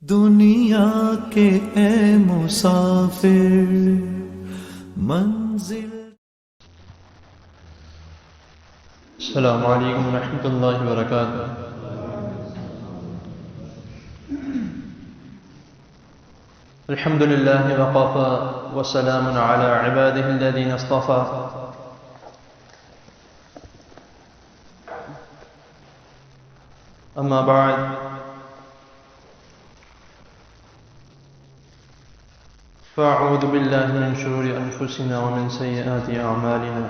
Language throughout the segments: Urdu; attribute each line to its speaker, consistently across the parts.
Speaker 1: دنیا کے اے مسافر منزل.
Speaker 2: السلام علیکم ورحمۃ اللہ وبرکاتہ. الحمد للہ وقفا وسلام علی عباده الذین اصطفى. اما بعد فاعوذ باللہ من شرور انفسنا ومن سیئات اعمالنا.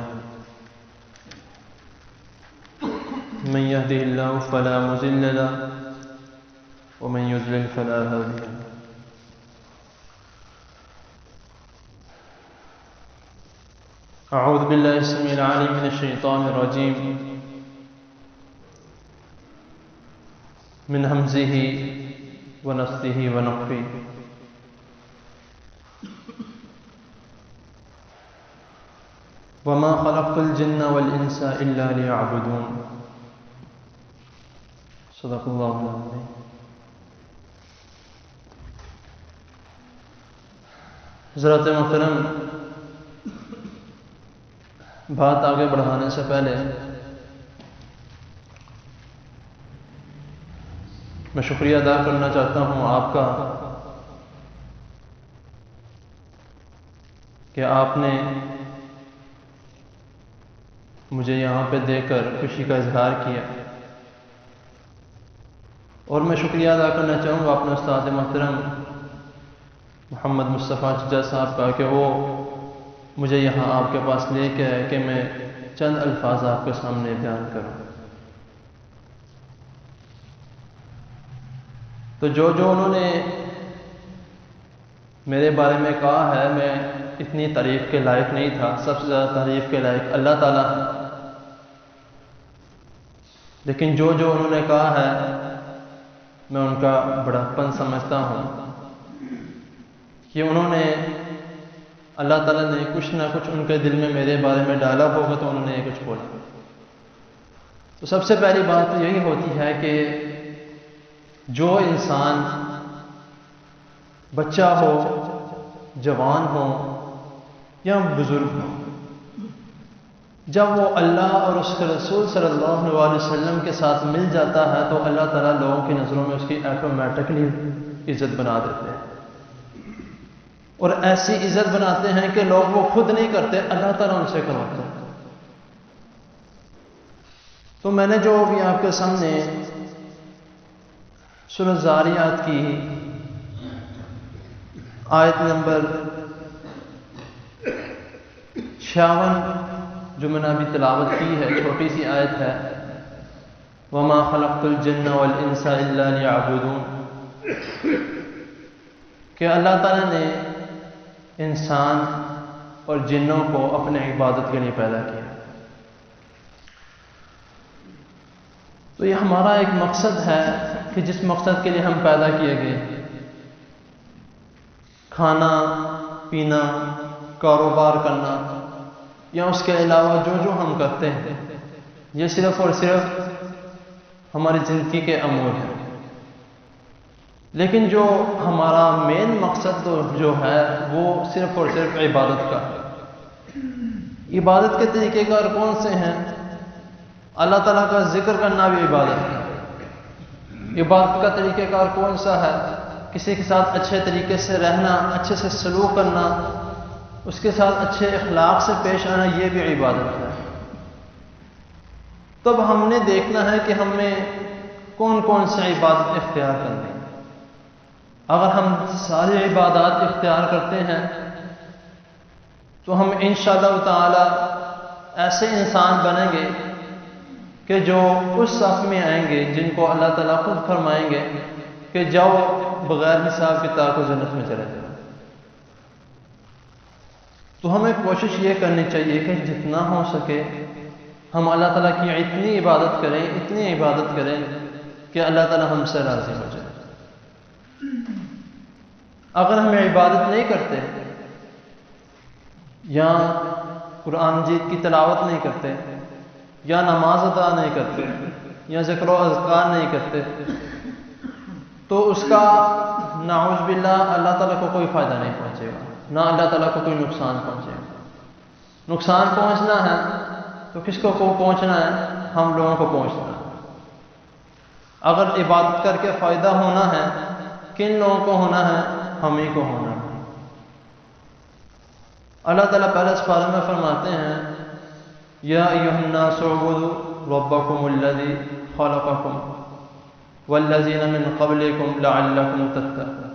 Speaker 2: من يهده الله فلا مضل له ومن يضلل فلا هادي له. أعوذ بالله السميع العليم من الشيطان الرجيم من همزه ونفثه ونفخه. وما خلقت الجن والإنس إلا ليعبدون. صدق اللہ العظیم. حضرات محترم، بات آگے بڑھانے سے پہلے میں شکریہ ادا کرنا چاہتا ہوں آپ کا کہ آپ نے مجھے یہاں پہ دیکھ کر خوشی کا اظہار کیا، اور میں شکریہ ادا کرنا چاہوں گا اپنے استاد محترم محمد مصطفیٰ چچا صاحب کا کہ وہ مجھے یہاں آپ کے پاس لے کے آئے کہ میں چند الفاظ آپ کے سامنے بیان کروں. تو جو انہوں نے میرے بارے میں کہا ہے، میں اتنی تعریف کے لائق نہیں تھا. سب سے زیادہ تعریف کے لائق اللہ تعالیٰ ہے. لیکن جو انہوں نے کہا ہے میں ان کا بڑاپن سمجھتا ہوں کہ انہوں نے اللہ تعالیٰ نے کچھ نہ کچھ ان کے دل میں میرے بارے میں ڈالا ہوگا تو انہوں نے یہ کچھ بولا. تو سب سے پہلی بات تو یہی ہوتی ہے کہ جو انسان بچہ ہو، جوان ہو یا بزرگ ہو، جب وہ اللہ اور اس کے رسول صلی اللہ علیہ وسلم کے ساتھ مل جاتا ہے تو اللہ تعالیٰ لوگوں کی نظروں میں اس کی آٹومیٹکلی عزت بنا دیتے ہیں، اور ایسی عزت بناتے ہیں کہ لوگ وہ خود نہیں کرتے، اللہ تعالیٰ ان سے کرواتے ہیں. تو میں نے جو بھی آپ کے سامنے سورۃ الذاریات کی آیت نمبر 56 جو میں نے ابھی تلاوت کی ہے، چھوٹی سی آیت ہے، وَمَا خَلَقْتُ الْجِنَّ وَالْإِنسَ إِلَّا لِيَعْبُدُونَ، کہ اللہ تعالیٰ نے انسان اور جنوں کو اپنے عبادت کے لیے پیدا کیا. تو یہ ہمارا ایک مقصد ہے کہ جس مقصد کے لیے ہم پیدا کیے گئے، کھانا پینا، کاروبار کرنا یا اس کے علاوہ جو ہم کرتے ہیں، یہ صرف اور صرف ہماری زندگی کے امور ہیں. لیکن جو ہمارا مین مقصد جو ہے وہ صرف اور صرف عبادت کا ہے. عبادت کے طریقہ کار کون سے ہیں؟ اللہ تعالیٰ کا ذکر کرنا بھی عبادت ہے. عبادت کا طریقہ کار کون سا ہے؟ کسی کے ساتھ اچھے طریقے سے رہنا، اچھے سے سلوک کرنا، اس کے ساتھ اچھے اخلاق سے پیش آنا، یہ بھی عبادت ہے. تب ہم نے دیکھنا ہے کہ ہمیں کون کون سی عبادت اختیار کرنی ہے. اگر ہم ساری عبادات اختیار کرتے ہیں تو ہم انشاءاللہ تعالی ایسے انسان بنیں گے کہ جو اس صف میں آئیں گے جن کو اللہ تعالیٰ خود فرمائیں گے کہ جاؤ بغیر حساب کتاب کو جنت میں چلے جاؤ. تو ہمیں کوشش یہ کرنی چاہیے کہ جتنا ہو سکے ہم اللہ تعالیٰ کی اتنی عبادت کریں کہ اللہ تعالیٰ ہم سے راضی ہو جائے. اگر ہم عبادت نہیں کرتے یا قرآن مجید کی تلاوت نہیں کرتے یا نماز ادا نہیں کرتے یا ذکر و اذکار نہیں کرتے تو اس کا نعوذ باللہ اللہ تعالیٰ کو کوئی فائدہ نہیں پہنچے گا، نہ اللہ تعالیٰ کو کوئی نقصان پہنچے گا۔ نقصان پہنچنا ہے تو کس کو پہنچنا ہے؟ ہم لوگوں کو پہنچنا ہے۔ اگر عبادت کر کے فائدہ ہونا ہے، کن لوگوں کو ہونا ہے؟ ہم ہی کو ہونا ہے۔ اللہ تعالیٰ پہلے اس پارے میں فرماتے ہیں یا ایھا الناس اعبدوا ربکم الذی خلقکم والذین من قبلکم لعلکم تتقون،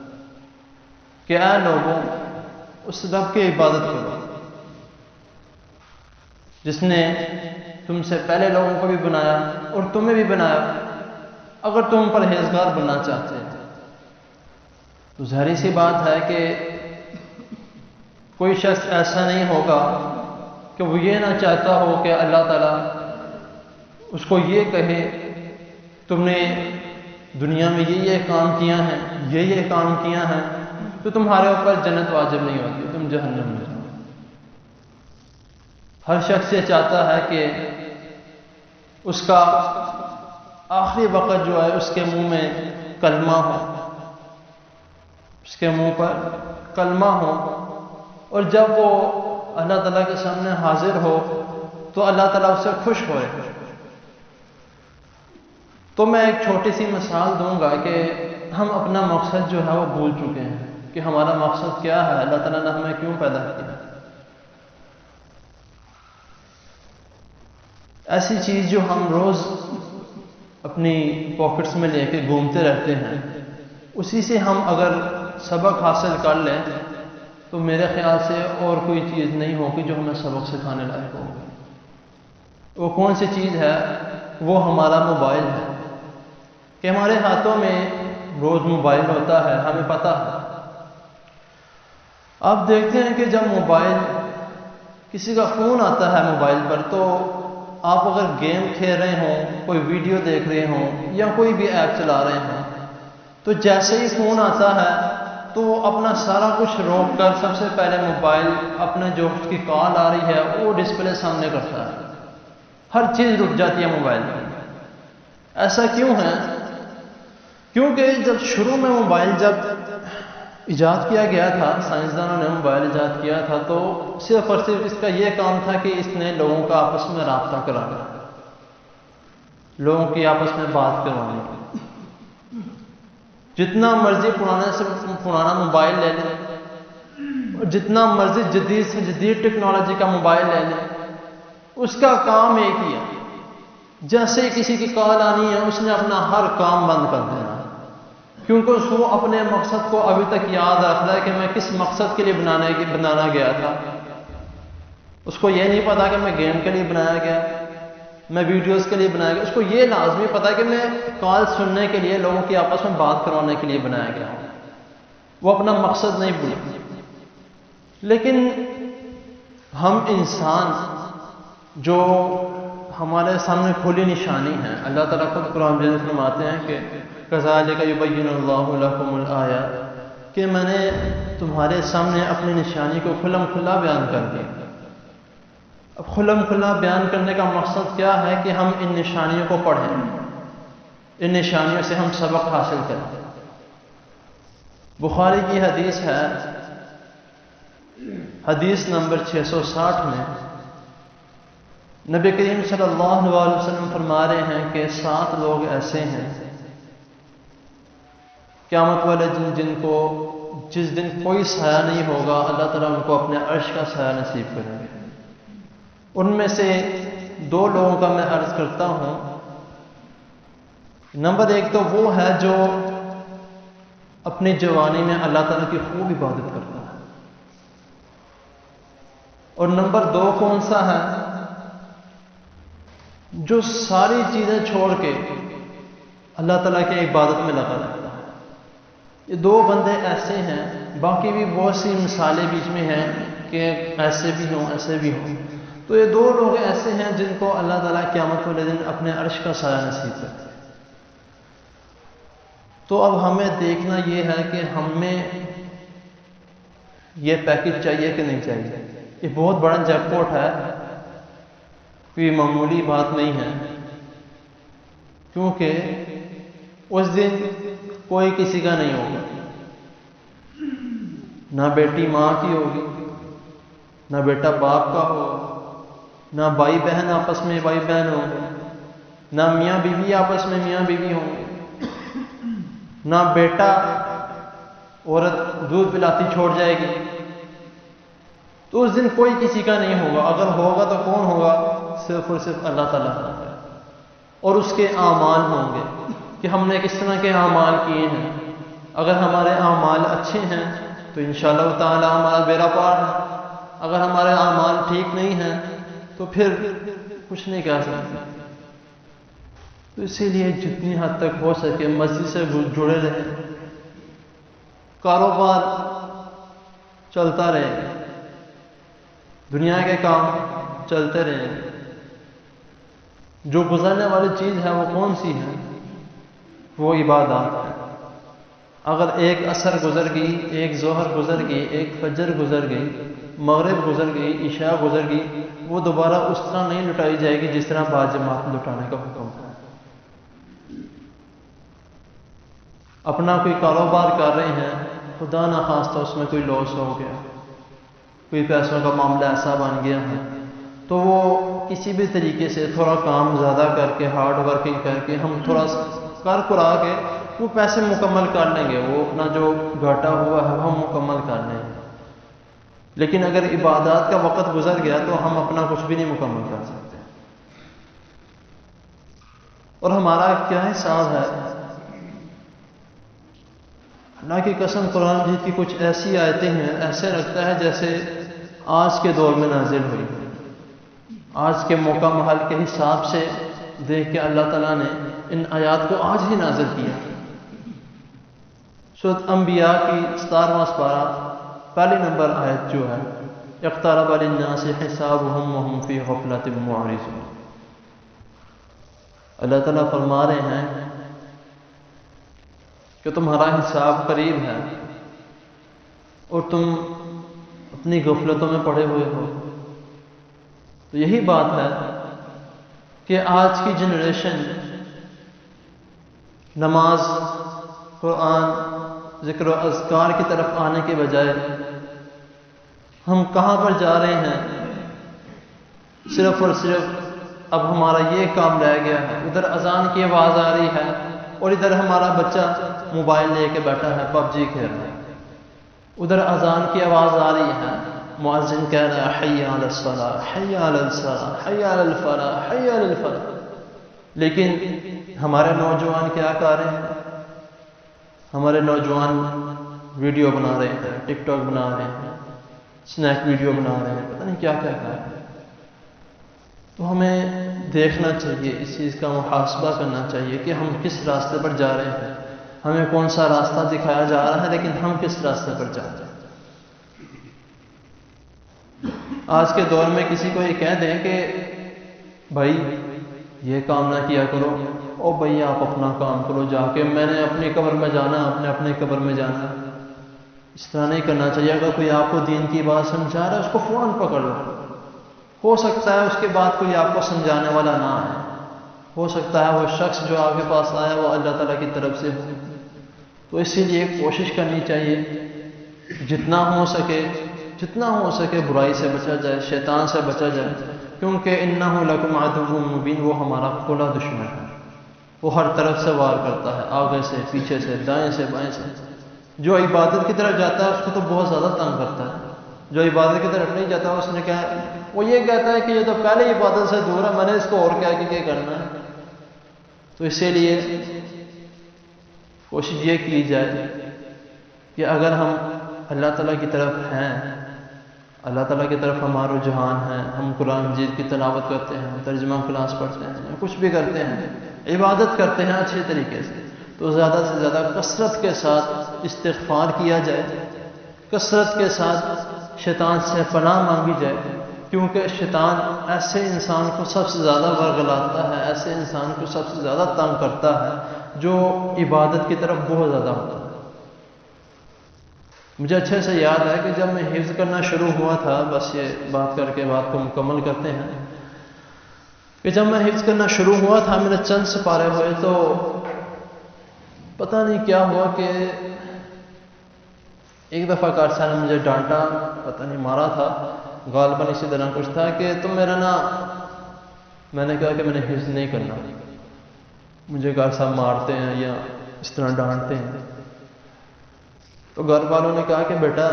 Speaker 2: کہ اے لوگوں اس رب کی عبادت کرو جس نے تم سے پہلے لوگوں کو بھی بنایا اور تمہیں بھی بنایا، اگر تم پرہیزگار بننا چاہتے ہیں۔ تو ظاہری سی بات ہے کہ کوئی شخص ایسا نہیں ہوگا کہ وہ یہ نہ چاہتا ہو کہ اللہ تعالیٰ اس کو یہ کہے تم نے دنیا میں یہ کام کیا ہے، یہ کام کیا ہے، تو تمہارے اوپر جنت واجب نہیں ہوتی، تم جہنم میں جاؤ۔ ہر شخص یہ چاہتا ہے کہ اس کا آخری وقت جو ہے اس کے منہ میں کلمہ ہو، اس کے منہ پر کلمہ ہو، اور جب وہ اللہ تعالیٰ کے سامنے حاضر ہو تو اللہ تعالیٰ اس سے خوش ہوئے۔ تو میں ایک چھوٹی سی مثال دوں گا کہ ہم اپنا مقصد جو ہے وہ بھول چکے ہیں کہ ہمارا مقصد کیا ہے، اللہ تعالیٰ نے ہمیں کیوں پیدا کیا۔ ایسی چیز جو ہم روز اپنی پاکٹس میں لے کے گھومتے رہتے ہیں، اسی سے ہم اگر سبق حاصل کر لیں تو میرے خیال سے اور کوئی چیز نہیں ہوگی جو ہمیں سبق سکھانے لائق ہوگی۔ وہ کون سی چیز ہے؟ وہ ہمارا موبائل ہے، کہ ہمارے ہاتھوں میں روز موبائل ہوتا ہے، ہمیں پتہ ہے۔ آپ دیکھتے ہیں کہ جب موبائل کسی کا فون آتا ہے موبائل پر، تو آپ اگر گیم کھیل رہے ہوں، کوئی ویڈیو دیکھ رہے ہوں یا کوئی بھی ایپ چلا رہے ہوں، تو جیسے ہی فون آتا ہے تو وہ اپنا سارا کچھ روک کر سب سے پہلے موبائل اپنے جو اس کی کال آ رہی ہے وہ ڈسپلے سامنے کرتا ہے، ہر چیز رک جاتی ہے موبائل پر۔ ایسا کیوں ہے؟ کیونکہ جب شروع میں موبائل جب ایجاد کیا گیا تھا، سائنسدانوں نے موبائل ایجاد کیا تھا، تو صرف اور صرف اس کا یہ کام تھا کہ اس نے لوگوں کا آپس میں رابطہ کرانا، لوگوں کی آپس میں بات کروانی۔ جتنا مرضی پرانے سے پرانا موبائل لے لیں، اور جتنا مرضی جدید سے جدید ٹیکنالوجی کا موبائل لے لیں، اس کا کام ایک ہی ہے۔ جیسے ہی کسی کی کال آنی ہے اس نے اپنا ہر کام بند کر دینا، کیونکہ اس کو اپنے مقصد کو ابھی تک یاد رکھتا ہے کہ میں کس مقصد کے لیے بنانا گیا تھا۔ اس کو یہ نہیں پتا کہ میں گیم کے لیے بنایا گیا، میں ویڈیوز کے لیے بنایا گیا۔ اس کو یہ لازمی پتا ہے کہ میں کال سننے کے لیے، لوگوں کی آپس میں بات کروانے کے لیے بنایا گیا ہوں۔ وہ اپنا مقصد نہیں بھولتے۔ لیکن ہم انسان، جو ہمارے سامنے کھلی نشانی ہے، اللہ تعالیٰ خود قرآن میں فرماتے ہیں کہ کذالک یبین اللہ لکم الآیات، کہ میں نے تمہارے سامنے اپنی نشانی کو کھلم کھلا بیان کر دیا۔ اب کھلم کھلا بیان کرنے کا مقصد کیا ہے؟ کہ ہم ان نشانیوں کو پڑھیں، ان نشانیوں سے ہم سبق حاصل کریں۔ بخاری کی حدیث ہے، حدیث نمبر 660 میں نبی کریم صلی اللہ علیہ وسلم فرما رہے ہیں کہ 7 لوگ ایسے ہیں قیامت والے دن جن کو جس دن کوئی سایہ نہیں ہوگا، اللہ تعالیٰ ان کو اپنے عرش کا سایہ نصیب کریں گے۔ ان میں سے 2 لوگوں کا میں عرض کرتا ہوں۔ نمبر 1 تو وہ ہے جو اپنی جوانی میں اللہ تعالیٰ کی خوب عبادت کرتا ہے، اور نمبر 2 کون سا ہے؟ جو ساری چیزیں چھوڑ کے اللہ تعالیٰ کی عبادت میں لگا رہتا ہے۔ یہ 2 بندے ایسے ہیں، باقی بھی بہت سی مثالیں بیچ میں ہیں کہ ایسے بھی ہوں ایسے بھی ہوں۔ تو یہ 2 لوگ ایسے ہیں جن کو اللہ تعالیٰ قیامت والے دن اپنے عرش کا سایہ نصیب کرتے ہیں۔ تو اب ہمیں دیکھنا یہ ہے کہ ہمیں یہ پیکج چاہیے کہ نہیں چاہیے۔ یہ بہت بڑا جیک پاٹ ہے، کوئی معمولی بات نہیں ہے، کیونکہ اس دن کوئی کسی کا نہیں ہوگا، نہ بیٹی ماں کی ہوگی، نہ بیٹا باپ کا ہوگا، نہ بھائی بہن آپس میں بھائی بہن ہوں گے، نہ میاں بیوی آپس میں میاں بیوی ہوں گے، نہ بیٹا عورت دودھ پلاتی چھوڑ جائے گی۔ تو اس دن کوئی کسی کا نہیں ہوگا، اگر ہوگا تو کون ہوگا؟ صرف اور صرف اللہ تعالیٰ ہوگا، اور اس کے اعمال ہوں گے کہ ہم نے کس طرح کے اعمال کیے ہیں۔ اگر ہمارے اعمال اچھے ہیں تو انشاءاللہ تعالیٰ ہمارا بیڑا پار ہے، اگر ہمارے اعمال ٹھیک نہیں ہیں تو پھر کچھ نہیں کہہ سکتے۔ تو اسی لیے جتنی حد تک ہو سکے مسجد سے جڑے رہیں، کاروبار چلتا رہے، دنیا کے کام چلتے رہیں۔ جو گزرنے والی چیز ہے وہ کون سی ہے؟ وہ عبادات ہے۔ اگر ایک عصر گزر گئی، ایک ظہر گزر گئی، ایک فجر گزر گئی، مغرب گزر گئی، عشاء گزر گئی، وہ دوبارہ اس طرح نہیں لٹائی جائے گی جس طرح باجماعت لٹانے کا حکم ہے۔ اپنا کوئی کاروبار کر رہے ہیں، خدا نخواستہ اس میں کوئی لاس ہو گیا، کوئی پیسوں کا معاملہ ایسا بن گیا ہے، تو وہ کسی بھی طریقے سے تھوڑا کام زیادہ کر کے، ہارڈ ورکنگ کر کے، ہم تھوڑا کر کرا کے وہ پیسے مکمل کر لیں گے، وہ اپنا جو گھاٹا ہوا ہے وہ ہم مکمل کر لیں گے۔ لیکن اگر عبادات کا وقت گزر گیا تو ہم اپنا کچھ بھی نہیں مکمل کر سکتے۔ اور ہمارا کیا حساب ہے؟ اللہ کی قسم، قرآن مجید کی کچھ ایسی آیتیں ہیں، ایسے لگتا ہے جیسے آج کے دور میں نازل ہوئی، آج کے موقع محل کے حساب سے دیکھ کے اللہ تعالیٰ نے ان آیات کو آج ہی نازل کیا۔ سورۃ انبیاء کی 17واں سپارہ پہلی نمبر آیت جو ہے، اقترب للناس حسابهم وهم فی غفلۃ معرضون۔ اللہ تعالیٰ فرما رہے ہیں کہ تمہارا حساب قریب ہے اور تم اپنی غفلتوں میں پڑے ہوئے ہو۔ تو یہی بات ہے کہ آج کی جنریشن نماز، قرآن، ذکر و اذکار کی طرف آنے کے بجائے ہم کہاں پر جا رہے ہیں؟ صرف اور صرف اب ہمارا یہ کام رہ گیا ہے، ادھر اذان کی آواز آ رہی ہے اور ادھر ہمارا بچہ موبائل لے کے بیٹھا ہے، پب جی کھیل رہا ہے۔ ادھر اذان کی آواز آ رہی ہے، مؤذن کہہ رہا ہے حی علی الصلاۃ، حی علی الصلاۃ، حی علی الفلاح، حی علی الفلاح، لیکن ہمارے نوجوان کیا کر رہے ہیں؟ ہمارے نوجوان ویڈیو بنا رہے ہیں، ٹک ٹاک بنا رہے ہیں، سنیک ویڈیو بنا رہے ہیں، پتہ نہیں کیا کیا کر رہے ہیں۔ تو ہمیں دیکھنا چاہیے، اس چیز کا محاسبہ کرنا چاہیے کہ ہم کس راستے پر جا رہے ہیں۔ ہمیں کون سا راستہ دکھایا جا رہا ہے، لیکن ہم کس راستے پر جا رہے ہیں۔ آج کے دور میں کسی کو یہ کہہ دیں کہ بھائی یہ کام نہ کیا کرو، او بھائی آپ اپنا کام کرو جا کے، میں نے اپنی قبر میں جانا، اپنے قبر میں جانا۔ اس طرح نہیں کرنا چاہیے۔ اگر کوئی آپ کو دین کی بات سمجھا رہا ہے اس کو فوراً پکڑ لو۔ ہو سکتا ہے اس کے بعد کوئی آپ کو سمجھانے والا نہ آئے، ہو سکتا ہے وہ شخص جو آپ کے پاس آیا وہ اللہ تعالیٰ کی طرف سے ہو۔ تو اسی لیے کوشش کرنی چاہیے جتنا ہو سکے برائی سے بچا جائے، شیطان سے بچا جائے، کیونکہ انہ لکم عدو مبین، وہ ہمارا کھلا دشمن ہے، وہ ہر طرف سے وار کرتا ہے، آگے سے، پیچھے سے، دائیں سے، بائیں سے۔ جو عبادت کی طرف جاتا ہے اس کو تو بہت زیادہ تنگ کرتا ہے، جو عبادت کی طرف نہیں جاتا اس نے کہا، وہ یہ کہتا ہے کہ یہ تو پہلے عبادت سے دور ہے، میں نے اس کو اور کیا کرنا ہے۔ تو اسی لیے کوشش یہ کی جائے کہ اگر ہم اللہ تعالیٰ کی طرف ہیں، اللہ تعالیٰ کی طرف ہمارا رجحان ہے، ہم قرآن مجید کی تلاوت کرتے ہیں، ترجمہ کلاس پڑھتے ہیں، یا کچھ بھی کرتے ہیں، عبادت کرتے ہیں اچھے طریقے سے، تو زیادہ سے زیادہ کثرت کے ساتھ استغفار کیا جائے، کثرت کے ساتھ شیطان سے پناہ مانگی جائے، کیونکہ شیطان ایسے انسان کو سب سے زیادہ ورگلاتا ہے، ایسے انسان کو سب سے زیادہ تنگ کرتا ہے جو عبادت کی طرف بہت زیادہ ہوتا ہے۔ مجھے اچھے سے یاد ہے کہ جب میں حفظ کرنا شروع ہوا تھا، بس یہ بات کر کے بات کو مکمل کرتے ہیں، کہ جب میں حفظ کرنا شروع ہوا تھا، میرے چند سپارے ہوئے تو پتہ نہیں کیا ہوا کہ ایک دفعہ قاری صاحب نے مجھے ڈانٹا، پتہ نہیں مارا تھا، غالباً اسی طرح کچھ تھا کہ تم میرا نا، میں نے کہا کہ میں نے حفظ نہیں کرنا، مجھے قاری صاحب مارتے ہیں یا اس طرح ڈانٹتے ہیں۔ تو گھر والوں نے کہا کہ بیٹا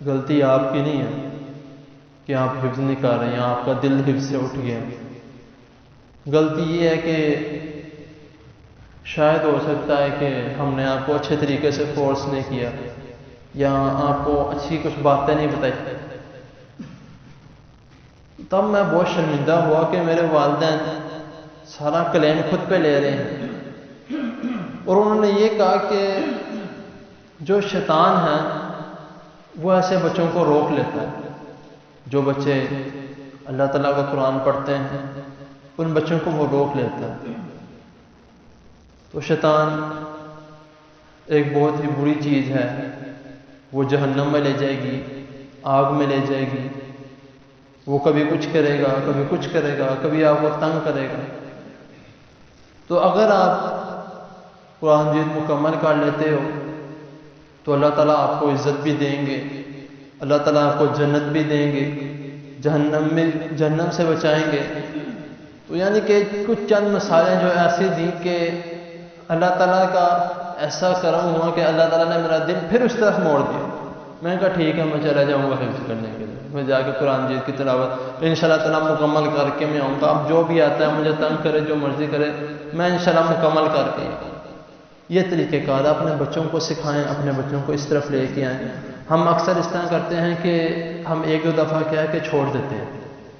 Speaker 2: غلطی آپ کی نہیں ہے کہ آپ حفظ نہیں کر رہے ہیں، آپ کا دل حفظ سے اٹھ گیا، غلطی یہ ہے کہ شاید ہو سکتا ہے کہ ہم نے آپ کو اچھے طریقے سے فورس نہیں کیا یا آپ کو اچھی کچھ باتیں نہیں بتائی۔ تب میں بہت شرمندہ ہوا کہ میرے والدین سارا کلیم خود پہ لے رہے ہیں، اور انہوں نے یہ کہا کہ جو شیطان ہے وہ ایسے بچوں کو روک لیتا ہے، جو بچے اللہ تعالیٰ کا قرآن پڑھتے ہیں ان بچوں کو وہ روک لیتا ہے۔ تو شیطان ایک بہت ہی بری چیز ہے، وہ جہنم میں لے جائے گی، آگ میں لے جائے گی، وہ کبھی کچھ کرے گا، کبھی کچھ کرے گا، کبھی آپ کو تنگ کرے گا۔ تو اگر آپ قرآن مجید مکمل کر لیتے ہو تو اللہ تعالیٰ آپ کو عزت بھی دیں گے، اللہ تعالیٰ آپ کو جنت بھی دیں گے، جہنم سے بچائیں گے۔ تو یعنی کہ کچھ چند مثالیں جو ایسی دیں کہ اللہ تعالیٰ کا ایسا کرم ہوا کہ اللہ تعالیٰ نے میرا دل پھر اس طرف موڑ دیا۔ میں نے کہا ٹھیک ہے، میں چلا جاؤں گا حفظ کرنے کے لیے، میں جا کے قرآن مجید کی تلاوت انشاءاللہ تعالیٰ مکمل کر کے میں آؤں گا۔ اب جو بھی آتا ہے مجھے تنگ کرے، جو مرضی کرے، میں انشاءاللہ مکمل کر کے آؤں گا۔ یہ طریقہ کار اپنے بچوں کو سکھائیں، اپنے بچوں کو اس طرف لے کے آئیں۔ ہم اکثر اس طرح کرتے ہیں کہ ہم ایک دو دفعہ کیا ہے کہ چھوڑ دیتے ہیں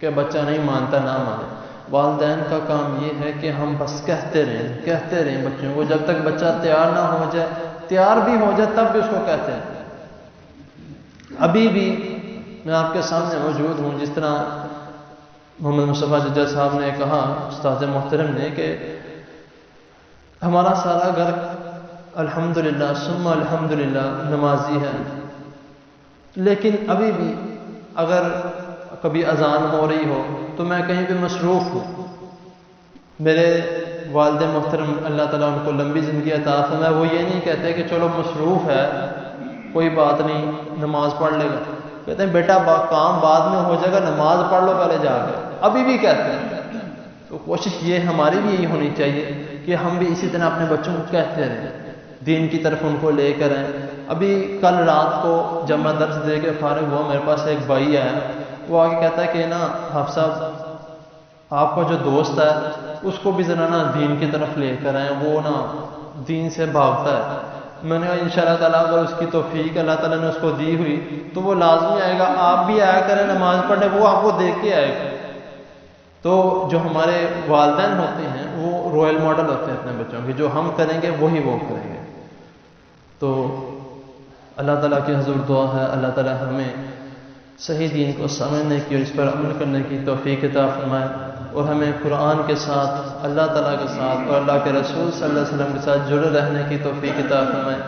Speaker 2: کہ بچہ نہیں مانتا، نہ مانے۔ والدین کا کام یہ ہے کہ ہم بس کہتے رہیں بچوں کو، جب تک بچہ تیار نہ ہو جائے، تیار بھی ہو جائے تب بھی اس کو کہتے ہیں۔ ابھی بھی میں آپ کے سامنے موجود ہوں، جس طرح محمد مصطفیٰ ججا صاحب نے کہا، استاد محترم نے، کہ ہمارا سارا گھر الحمدللہ ثم الحمدللہ نمازی ہے، لیکن ابھی بھی اگر کبھی اذان ہو رہی ہو تو میں کہیں پہ مصروف ہوں۔ میرے والد محترم اللہ تعالیٰ ان کو لمبی زندگی عطا فرمائے، وہ یہ نہیں کہتے کہ چلو مصروف ہے کوئی بات نہیں نماز پڑھ لے گا، کہتے ہیں بیٹا کام بعد میں ہو جائے گا، نماز پڑھ لو پہلے جا کے، ابھی بھی کہتے ہیں۔ تو کوشش یہ ہماری بھی یہی ہونی چاہیے کہ ہم بھی اسی طرح اپنے بچوں کو کہتے رہیں، دین کی طرف ان کو لے کر آئیں۔ ابھی کل رات کو جب میں درس دے کے فارغ ہوا، میرے پاس ایک بھائی آیا، وہ آگے کہتا ہے کہ نا حافظ صاحب آپ کا جو دوست ہے اس کو بھی ذرا نا دین کی طرف لے کر آئیں، وہ نا دین سے بھاگتا ہے۔ میں نے کہا انشاءاللہ تعالیٰ اگر اس کی توفیق اللہ تعالیٰ نے اس کو دی ہوئی تو وہ لازمی آئے گا، آپ بھی آیا کریں نماز پڑھنے، وہ آپ کو دیکھ کے آئے گا۔ تو جو ہمارے والدین ہوتے ہیں وہ رول ماڈل ہوتے ہیں اپنے بچوں کے، جو ہم کریں گے وہی وہ کریں گے۔ تو اللہ تعالیٰ کی حضور دعا ہے اللہ تعالیٰ ہمیں صحیح دین کو سمجھنے کی اور اس پر عمل کرنے کی توفیق عطا فرمائے، اور ہمیں قرآن کے ساتھ، اللہ تعالیٰ کے ساتھ اور اللہ کے رسول صلی اللہ علیہ وسلم کے ساتھ جڑے رہنے کی توفیق عطا فرمائے۔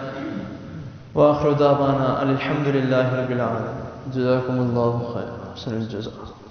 Speaker 2: وآخر دعوانا الحمدللہ رب العالمین۔ جزاکم اللہ خیر، حسن الجزاء۔